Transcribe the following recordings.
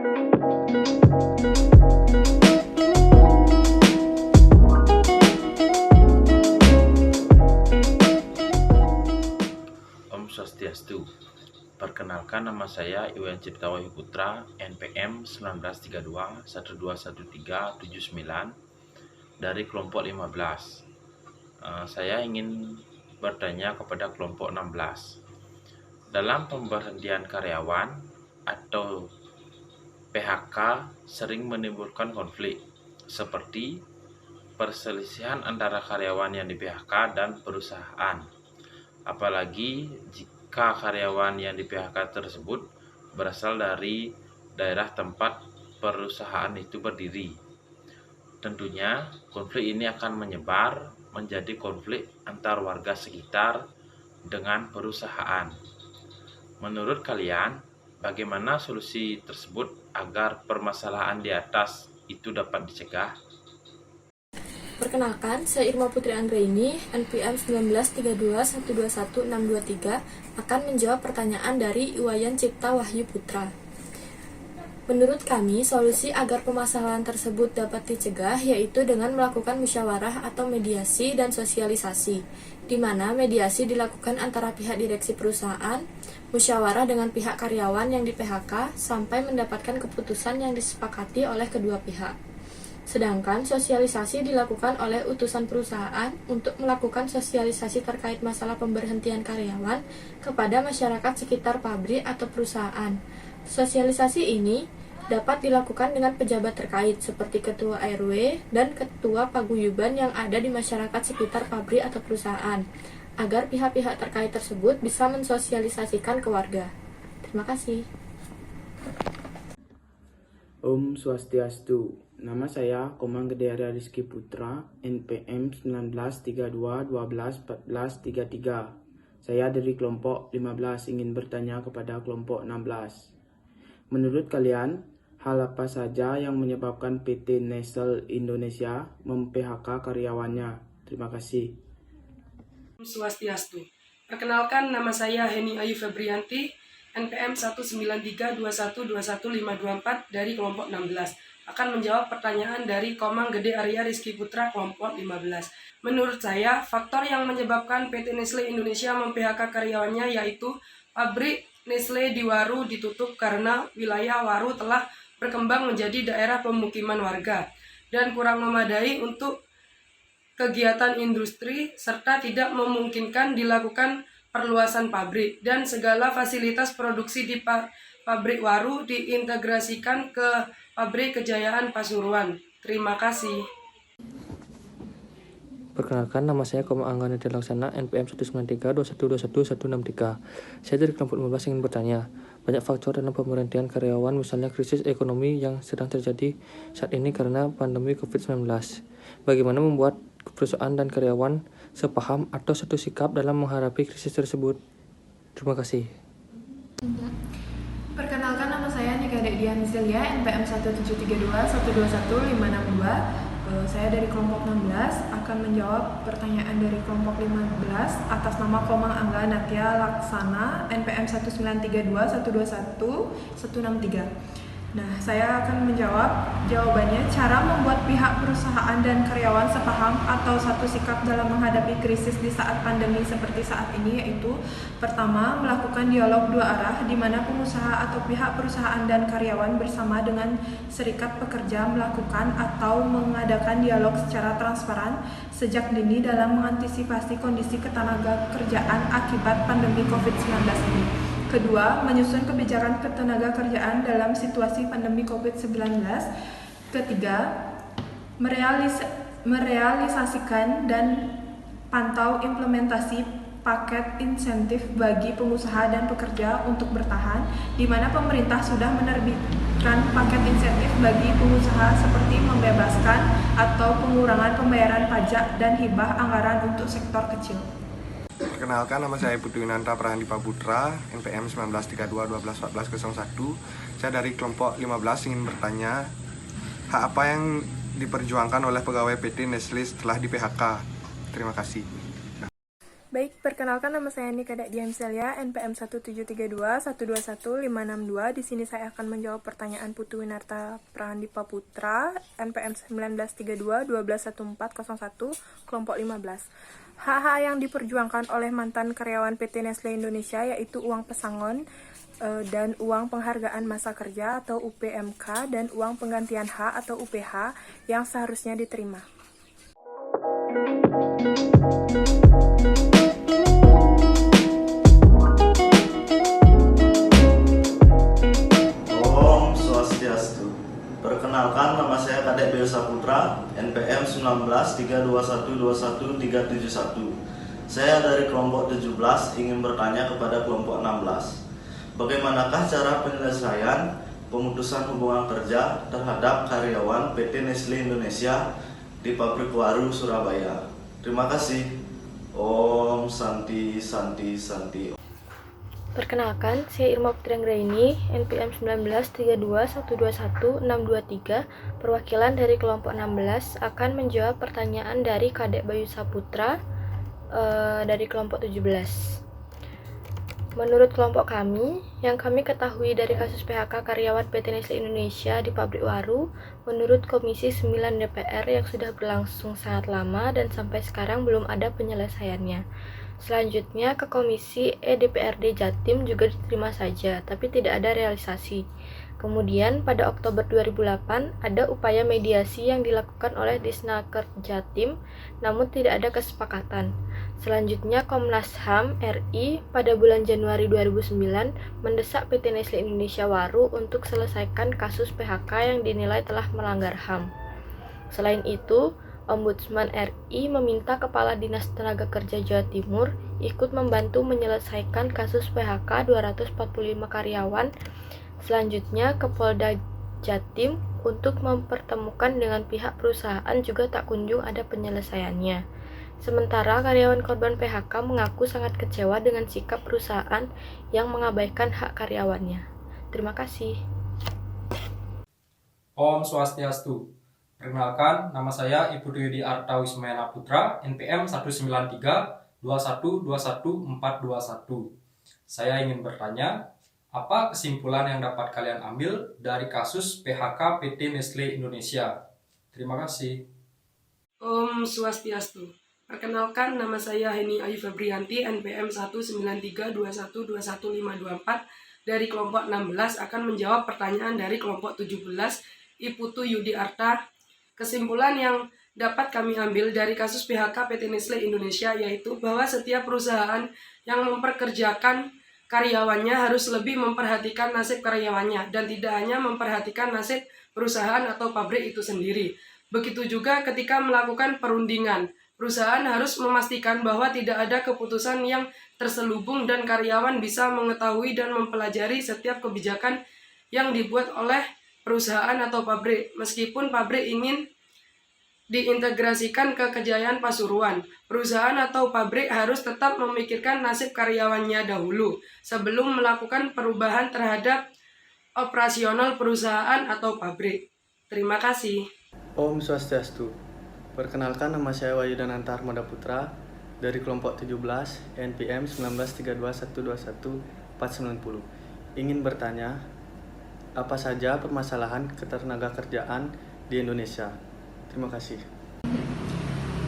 Om Swastiastu. Perkenalkan, nama saya Iwan Cipta Wahyu Putra, NPM 1932 121379 dari kelompok 15. Saya ingin bertanya kepada kelompok 16. Dalam pemberhentian karyawan atau PHK sering menimbulkan konflik, seperti perselisihan antara karyawan yang di PHK dan perusahaan. Apalagi jika karyawan yang di PHK tersebut berasal dari daerah tempat perusahaan itu berdiri. Tentunya konflik ini akan menyebar menjadi konflik antar warga sekitar dengan perusahaan. Menurut kalian, bagaimana solusi tersebut agar permasalahan di atas itu dapat dicegah? Perkenalkan, saya Irma Putri Anggraini, NPM 19321211623, akan menjawab pertanyaan dari Iwayan Cipta Wahyu Putra. Menurut kami, solusi agar permasalahan tersebut dapat dicegah yaitu dengan melakukan musyawarah atau mediasi dan sosialisasi, di mana mediasi dilakukan antara pihak direksi perusahaan, musyawarah dengan pihak karyawan yang di PHK, sampai mendapatkan keputusan yang disepakati oleh kedua pihak. Sedangkan sosialisasi dilakukan oleh utusan perusahaan untuk melakukan sosialisasi terkait masalah pemberhentian karyawan kepada masyarakat sekitar pabrik atau perusahaan. Sosialisasi ini dapat dilakukan dengan pejabat terkait seperti ketua RW dan ketua paguyuban yang ada di masyarakat sekitar pabrik atau perusahaan, agar pihak-pihak terkait tersebut bisa mensosialisasikan ke warga. Terima kasih. Om Swastiastu. Nama saya Komang Gede Arya Rizky Putra, NPM 1932121433. Saya dari kelompok 15 ingin bertanya kepada kelompok 16. Menurut kalian, hal apa saja yang menyebabkan PT Nestle Indonesia mem-PHK karyawannya? Terima kasih. Om Swastiastu. Perkenalkan, nama saya Heni Ayu Febrianti, NPM 19321215224 dari kelompok 16. Akan menjawab pertanyaan dari Komang Gede Arya Rizky Putra kelompok 15. Menurut saya, faktor yang menyebabkan PT Nestle Indonesia mem-PHK karyawannya yaitu pabrik Nestle di Waru ditutup karena wilayah Waru telah berkembang menjadi daerah pemukiman warga dan kurang memadai untuk kegiatan industri serta tidak memungkinkan dilakukan perluasan pabrik dan segala fasilitas produksi di pabrik Waru diintegrasikan ke pabrik Kejayaan Pasuruan. Terima kasih. Perkenalkan, nama saya Komang Anggana Laksana, NPM 19321212163. Saya dari kelompok 15 ingin bertanya, banyak faktor dalam pemberhentian karyawan, misalnya krisis ekonomi yang sedang terjadi saat ini karena pandemi COVID-19. Bagaimana membuat perusahaan dan karyawan sepaham atau satu sikap dalam menghadapi krisis tersebut? Terima kasih. Perkenalkan, nama saya Nika Dian Zilia, NPM 17321211562. Saya dari kelompok 16 akan menjawab pertanyaan dari kelompok 15 atas nama Komang Angga Natya Laksana, NPM 19321216163. Nah, saya akan menjawab jawabannya. Cara membuat pihak perusahaan dan karyawan sepaham atau satu sikap dalam menghadapi krisis di saat pandemi seperti saat ini yaitu pertama, melakukan dialog dua arah di mana pengusaha atau pihak perusahaan dan karyawan bersama dengan serikat pekerja melakukan atau mengadakan dialog secara transparan sejak dini dalam mengantisipasi kondisi ketenaga kerjaan akibat pandemi COVID-19 ini. Kedua, menyusun kebijakan ketenaga kerjaan dalam situasi pandemi COVID-19. Ketiga, merealisasikan dan pantau implementasi paket insentif bagi pengusaha dan pekerja untuk bertahan, di mana pemerintah sudah menerbitkan paket insentif bagi pengusaha seperti membebaskan atau pengurangan pembayaran pajak dan hibah anggaran untuk sektor kecil. Perkenalkan, nama saya Putu Winanta Prahandipa Putra, NPM 1932121401. Saya dari kelompok 15 ingin bertanya, hak apa yang diperjuangkan oleh pegawai PT Nestle setelah di PHK? Terima kasih. Baik, perkenalkan nama saya Nika Dian Celia, NPM 17321211562. Di sini saya akan menjawab pertanyaan Putu Winarta Prahandipa Putra, NPM 1932 121401, kelompok 15. Hak-hak yang diperjuangkan oleh mantan karyawan PT Nestle Indonesia yaitu uang pesangon dan uang penghargaan masa kerja atau UPMK dan uang penggantian hak atau UPH yang seharusnya diterima. Om Swastiastu. Perkenalkan, nama saya Kadek Bayu Saputra, NPM 1932121371. Saya dari kelompok 17 ingin bertanya kepada kelompok 16. Bagaimanakah cara penyelesaian pemutusan hubungan kerja terhadap karyawan PT Nestle Indonesia di Pabrik Waru, Surabaya? Terima kasih. Om Santi Santi Santi. Perkenalkan, saya Irma Putri Anggraini, NPM 1932121623, perwakilan dari kelompok 16 akan menjawab pertanyaan dari Kadek Bayu Saputra dari kelompok 17. Menurut kelompok kami, yang kami ketahui dari kasus PHK karyawan PT Nestle Indonesia di Pabrik Waru, menurut Komisi 9 DPR yang sudah berlangsung sangat lama dan sampai sekarang belum ada penyelesaiannya. Selanjutnya ke Komisi DPRD Jatim juga diterima saja, tapi tidak ada realisasi. Kemudian pada Oktober 2008 ada upaya mediasi yang dilakukan oleh Disnaker Jatim, namun tidak ada kesepakatan. Selanjutnya Komnas HAM RI pada bulan Januari 2009 mendesak PT Nestle Indonesia Waru untuk selesaikan kasus PHK yang dinilai telah melanggar HAM. Selain itu, Ombudsman RI meminta Kepala Dinas Tenaga Kerja Jawa Timur ikut membantu menyelesaikan kasus PHK 245 karyawan. Selanjutnya ke Polda Jatim untuk mempertemukan dengan pihak perusahaan juga tak kunjung ada penyelesaiannya. Sementara karyawan korban PHK mengaku sangat kecewa dengan sikap perusahaan yang mengabaikan hak karyawannya. Terima kasih. Om Swastiastu. Perkenalkan, nama saya Ibu Dwi Arta Wismayana Putra, NPM 19321211421. Saya ingin bertanya, apa kesimpulan yang dapat kalian ambil dari kasus PHK PT Nestle Indonesia? Terima kasih. Om Swastiastu. Perkenalkan, nama saya Heni Ayu Febrianti, NPM 19321211524 dari kelompok 16 akan menjawab pertanyaan dari kelompok 17, Iputu Yudi Arta. Kesimpulan yang dapat kami ambil dari kasus PHK PT Nestle Indonesia yaitu bahwa setiap perusahaan yang memperkerjakan karyawannya harus lebih memperhatikan nasib karyawannya dan tidak hanya memperhatikan nasib perusahaan atau pabrik itu sendiri. Begitu juga ketika melakukan perundingan, perusahaan harus memastikan bahwa tidak ada keputusan yang terselubung dan karyawan bisa mengetahui dan mempelajari setiap kebijakan yang dibuat oleh perusahaan atau pabrik. Meskipun pabrik ingin diintegrasikan ke Kejayaan Pasuruan, perusahaan atau pabrik harus tetap memikirkan nasib karyawannya dahulu sebelum melakukan perubahan terhadap operasional perusahaan atau pabrik. Terima kasih. Om Swastiastu. Perkenalkan, nama saya Wahyu Dananta Armada Putra dari kelompok 17 NPM 19321211490. Ingin bertanya, apa saja permasalahan ketenagakerjaan di Indonesia? Terima kasih.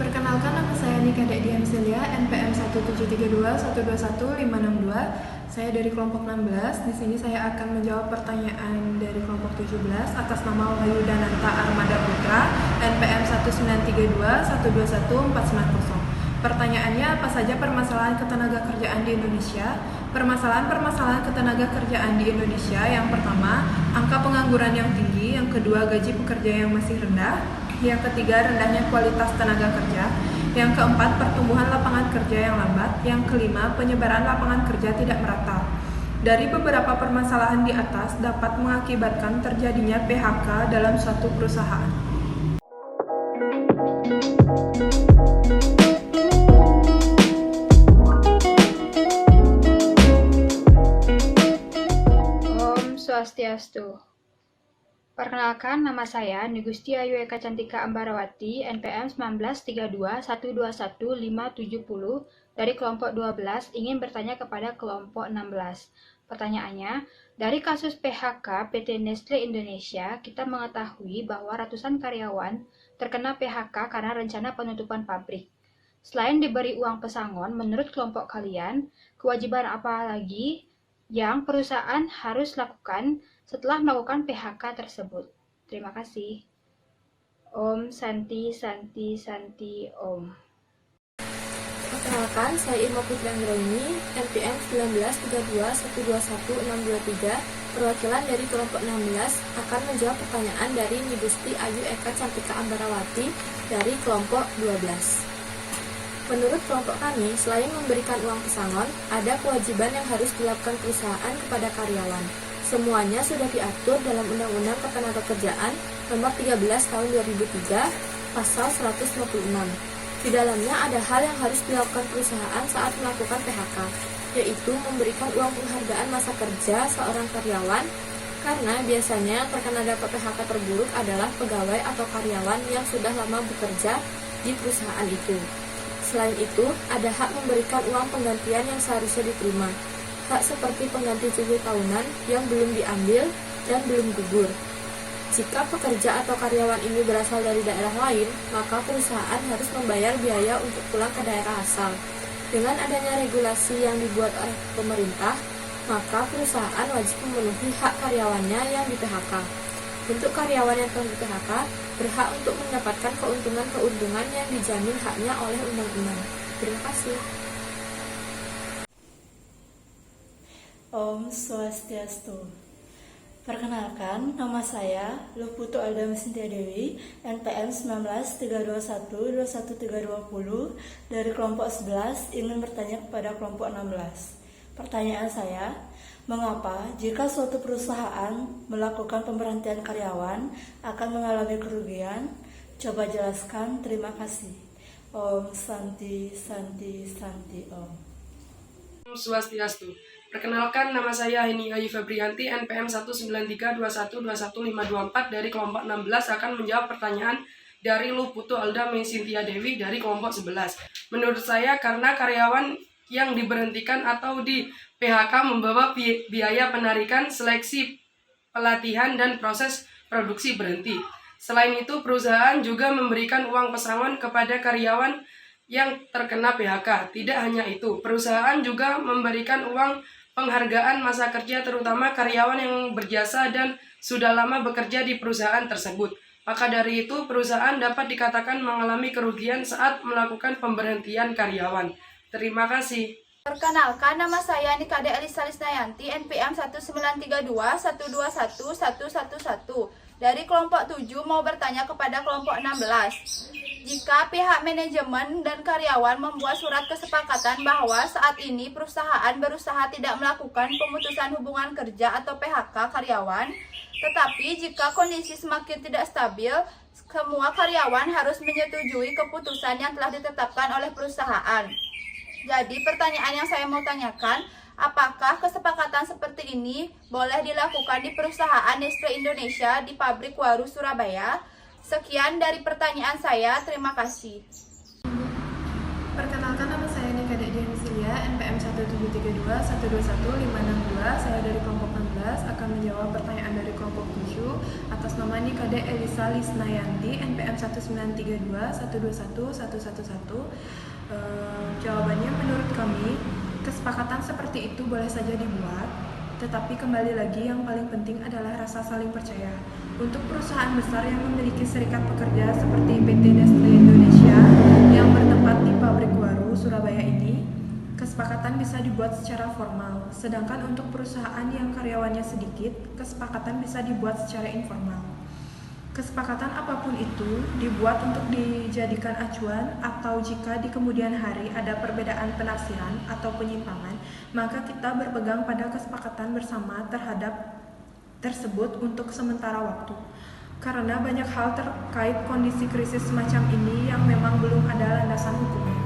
Perkenalkan, nama saya Nika Dian Celia, NPM 17321211562. Saya dari kelompok 16. Di sini saya akan menjawab pertanyaan dari kelompok 17 atas nama Wahyu Dananta Armada Putra, NPM 19321211490. Pertanyaannya, apa saja permasalahan ketenagakerjaan di Indonesia? Permasalahan ketenagakerjaan di Indonesia, yang pertama, angka pengangguran yang tinggi, yang kedua, gaji pekerja yang masih rendah, yang ketiga, rendahnya kualitas tenaga kerja, yang keempat, pertumbuhan lapangan kerja yang lambat, yang kelima, penyebaran lapangan kerja tidak merata. Dari beberapa permasalahan di atas dapat mengakibatkan terjadinya PHK dalam suatu perusahaan. Om Swastiastu. Perkenalkan, nama saya Nigusti Ayu Eka Cantika Ambarawati, NPM 19321211570 dari kelompok 12 ingin bertanya kepada kelompok 16. Pertanyaannya, dari kasus PHK PT Nestle Indonesia, kita mengetahui bahwa ratusan karyawan terkena PHK karena rencana penutupan pabrik. Selain diberi uang pesangon, menurut kelompok kalian, kewajiban apa lagi yang perusahaan harus lakukan setelah melakukan PHK tersebut? Terima kasih. Om Santi Santi Santi Om. Perkenalkan, saya Irma Putri Anggraini, NPM 193212163, perwakilan dari kelompok 16, akan menjawab pertanyaan dari Nigusti Ayu Eka Cantika Ambarawati dari kelompok 12. Menurut kelompok kami, selain memberikan uang pesangon, ada kewajiban yang harus dilakukan perusahaan kepada karyawan. Semuanya sudah diatur dalam Undang-Undang Ketenagakerjaan Nomor 13 Tahun 2003, Pasal 156. Di dalamnya ada hal yang harus dilakukan perusahaan saat melakukan PHK, yaitu memberikan uang penghargaan masa kerja seorang karyawan, karena biasanya terkena dampak PHK terburuk adalah pegawai atau karyawan yang sudah lama bekerja di perusahaan itu. Selain itu, ada hak memberikan uang penggantian yang seharusnya diterima, hak seperti pengganti cuti tahunan yang belum diambil dan belum gugur. Jika pekerja atau karyawan ini berasal dari daerah lain, maka perusahaan harus membayar biaya untuk pulang ke daerah asal. Dengan adanya regulasi yang dibuat oleh pemerintah, maka perusahaan wajib memenuhi hak karyawannya yang di-PHK. Untuk karyawan yang telah di-PHK, berhak untuk mendapatkan keuntungan-keuntungan yang dijamin haknya oleh undang-undang. Terima kasih. Om Swastiastu. Perkenalkan, nama saya Luputu Alda Mesintia Dewi, NPM 19321212320 dari kelompok 11 ingin bertanya kepada kelompok 16. Pertanyaan saya, mengapa jika suatu perusahaan melakukan pemberhentian karyawan akan mengalami kerugian? Coba jelaskan, terima kasih. Om Santi Santi Santi Om. Swastiastu. Perkenalkan, nama saya Heni Ayu Febrianti, NPM 19321215224 dari kelompok 16 akan menjawab pertanyaan dari Luputu Alda Mesintia Dewi dari kelompok 11. Menurut saya, karena karyawan yang diberhentikan atau di PHK membawa biaya penarikan, seleksi, pelatihan, dan proses produksi berhenti. Selain itu, perusahaan juga memberikan uang pesangon kepada karyawan yang terkena PHK. Tidak hanya itu, perusahaan juga memberikan uang penghargaan masa kerja terutama karyawan yang berjasa dan sudah lama bekerja di perusahaan tersebut. Maka dari itu, perusahaan dapat dikatakan mengalami kerugian saat melakukan pemberhentian karyawan. Terima kasih. Perkenalkan, nama saya Nikade Elisa Lisnayanti, NPM 19321211111 dari kelompok 7 mau bertanya kepada kelompok 16. Jika pihak manajemen dan karyawan membuat surat kesepakatan bahwa saat ini perusahaan berusaha tidak melakukan pemutusan hubungan kerja atau PHK karyawan, tetapi jika kondisi semakin tidak stabil, semua karyawan harus menyetujui keputusan yang telah ditetapkan oleh perusahaan. Jadi pertanyaan yang saya mau tanyakan, apakah kesepakatan seperti ini boleh dilakukan di perusahaan Nestle Indonesia di pabrik Waru Surabaya? Sekian dari pertanyaan saya, terima kasih. Perkenalkan, nama saya Nikade Dianisilia, NPM 17321215562. Saya dari kelompok 16 akan menjawab pertanyaan dari kelompok 7 atas nama Nikade Elisa Lisnayanti, NPM 19321211111. Jawabannya, menurut kami kesepakatan seperti itu boleh saja dibuat, tetapi kembali lagi yang paling penting adalah rasa saling percaya. Untuk perusahaan besar yang memiliki serikat pekerja seperti PT Nestle Indonesia yang bertempat di pabrik Waru Surabaya ini, kesepakatan bisa dibuat secara formal. Sedangkan untuk perusahaan yang karyawannya sedikit, kesepakatan bisa dibuat secara informal. Kesepakatan apapun itu dibuat untuk dijadikan acuan, atau jika di kemudian hari ada perbedaan penafsiran atau penyimpangan, maka kita berpegang pada kesepakatan bersama terhadap tersebut untuk sementara waktu. Karena banyak hal terkait kondisi krisis semacam ini yang memang belum ada landasan hukumnya.